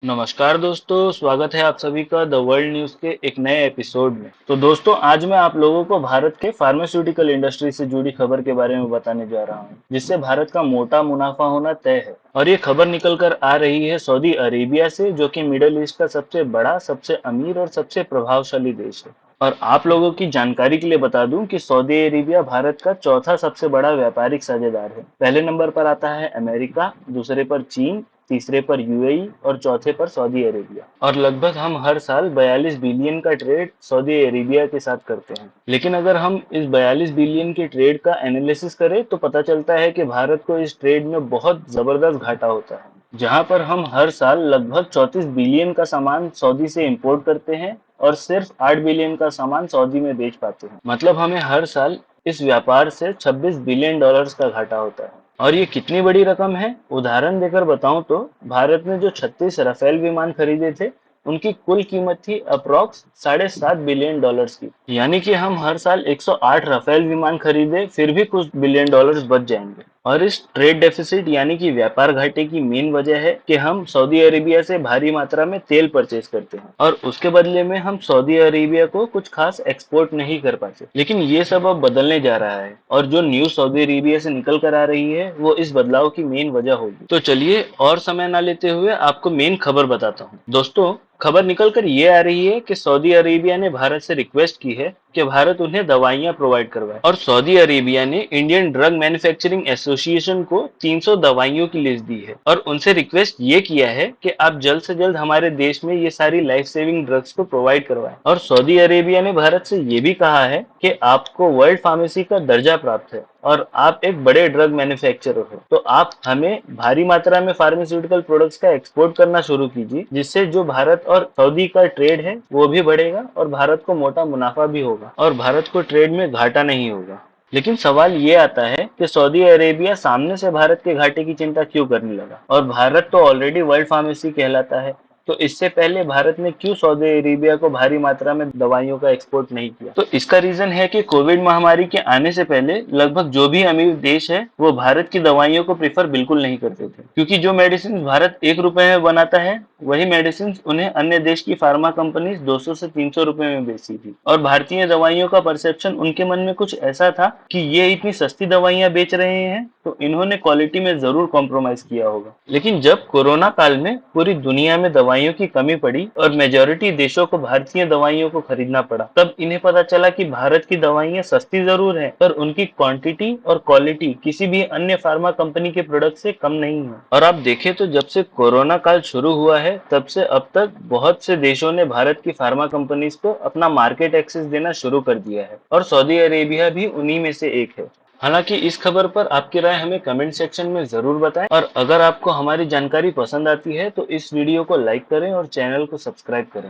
नमस्कार दोस्तों, स्वागत है आप सभी का द वर्ल्ड न्यूज़ के एक नए एपिसोड में। तो दोस्तों, आज मैं आप लोगों को भारत के फार्मास्यूटिकल इंडस्ट्री से जुड़ी खबर के बारे में बताने जा रहा हूँ, जिससे भारत का मोटा मुनाफा होना तय है। और ये खबर निकल कर आ रही है सऊदी अरेबिया से, जो कि मिडल ईस्ट का सबसे बड़ा, सबसे अमीर और सबसे प्रभावशाली देश है। और आप लोगों की जानकारी के लिए बता दूं कि सऊदी अरेबिया भारत का चौथा सबसे बड़ा व्यापारिक साझेदार है। पहले नंबर पर आता है अमेरिका, दूसरे पर चीन, तीसरे पर यूएई और चौथे पर सऊदी अरेबिया। और लगभग हम हर साल 42 बिलियन का ट्रेड सऊदी अरेबिया के साथ करते हैं। लेकिन अगर हम इस 42 बिलियन के ट्रेड का एनालिसिस करें तो पता चलता है कि भारत को इस ट्रेड में बहुत जबरदस्त घाटा होता है, जहां पर हम हर साल लगभग 34 बिलियन का सामान सऊदी से इंपोर्ट करते हैं और सिर्फ 8 बिलियन का सामान सऊदी में बेच पाते हैं। मतलब हमें हर साल इस व्यापार से 26 बिलियन डॉलर्स का घाटा होता है। और ये कितनी बड़ी रकम है, उदाहरण देकर बताऊं तो भारत ने जो 36 राफेल विमान खरीदे थे, उनकी कुल कीमत थी अप्रॉक्स $7.5 बिलियन की। यानी कि हम हर साल 108 राफेल विमान खरीदे, फिर भी कुछ बिलियन डॉलर्स बच जाएंगे। और इस ट्रेड डेफिसिट यानी कि व्यापार घाटे की मेन वजह है कि हम सऊदी अरेबिया से भारी मात्रा में तेल परचेज करते हैं और उसके बदले में हम सऊदी अरेबिया को कुछ खास एक्सपोर्ट नहीं कर पाते। लेकिन ये सब अब बदलने जा रहा है और जो न्यूज़ सऊदी अरेबिया से निकल कर आ रही है वो इस बदलाव की मेन वजह होगी। तो चलिए और समय ना लेते हुए आपको मेन खबर बताता हूँ। दोस्तों, खबर निकल कर ये आ रही है कि सऊदी अरेबिया ने भारत से रिक्वेस्ट की है कि भारत उन्हें दवाइयां प्रोवाइड करवाए। और सऊदी अरेबिया ने इंडियन ड्रग मैन्युफैक्चरिंग एसोसिएशन को 300 दवाइयों की लिस्ट दी है और उनसे रिक्वेस्ट ये किया है कि आप जल्द से जल्द हमारे देश में ये सारी लाइफ सेविंग ड्रग्स को प्रोवाइड करवाएं। और सऊदी अरेबिया ने भारत से ये भी कहा है कि आपको वर्ल्ड फार्मेसी का दर्जा प्राप्त है और आप एक बड़े ड्रग मैन्युफैक्चरर हो, तो आप हमें भारी मात्रा में फार्मास्यूटिकल प्रोडक्ट्स का एक्सपोर्ट करना शुरू कीजिए, जिससे जो भारत और सऊदी का ट्रेड है वो भी बढ़ेगा और भारत को मोटा मुनाफा भी होगा और भारत को ट्रेड में घाटा नहीं होगा। लेकिन सवाल ये आता है कि सऊदी अरेबिया सामने से भारत के घाटे की चिंता क्यों करने लगा, और भारत तो ऑलरेडी वर्ल्ड फार्मेसी कहलाता है, तो इससे पहले भारत ने क्यों सऊदी अरेबिया को भारी मात्रा में दवाइयों का एक्सपोर्ट नहीं किया। तो इसका रीजन है कि कोविड महामारी के आने से पहले लगभग जो भी अमीर देश है वो भारत की दवाइयों को प्रीफर बिल्कुल नहीं करते थे, क्योंकि जो मेडिसिन भारत 1 रुपए में बनाता है वही मेडिसिन उन्हें अन्य देश की फार्मा कंपनी 200 से 300 रुपए में बेची थी। और भारतीय दवाइयों का परसेप्शन उनके मन में कुछ ऐसा था कि ये इतनी सस्ती दवाइयां बेच रहे हैं तो इन्होंने क्वालिटी में जरूर कॉम्प्रोमाइज किया होगा। लेकिन जब कोरोना काल में पूरी दुनिया में दवाइयों की कमी पड़ी और मेजॉरिटी देशों को भारतीय दवाइयों को खरीदना पड़ा, तब इन्हें पता चला कि भारत की दवाइयां सस्ती जरूर है पर उनकी क्वांटिटी और क्वालिटी किसी भी अन्य फार्मा कंपनी के प्रोडक्ट से कम नहीं है। और आप देखें तो जब से कोरोना काल शुरू हुआ है तब से अब तक बहुत से देशों ने भारत की फार्मा कंपनीज को अपना मार्केट एक्सेस देना शुरू कर दिया है और सऊदी अरेबिया भी उन्हीं में से एक है। हालांकि इस खबर पर आपकी राय हमें कमेंट सेक्शन में जरूर बताएं और अगर आपको हमारी जानकारी पसंद आती है तो इस वीडियो को लाइक करें और चैनल को सब्सक्राइब करें।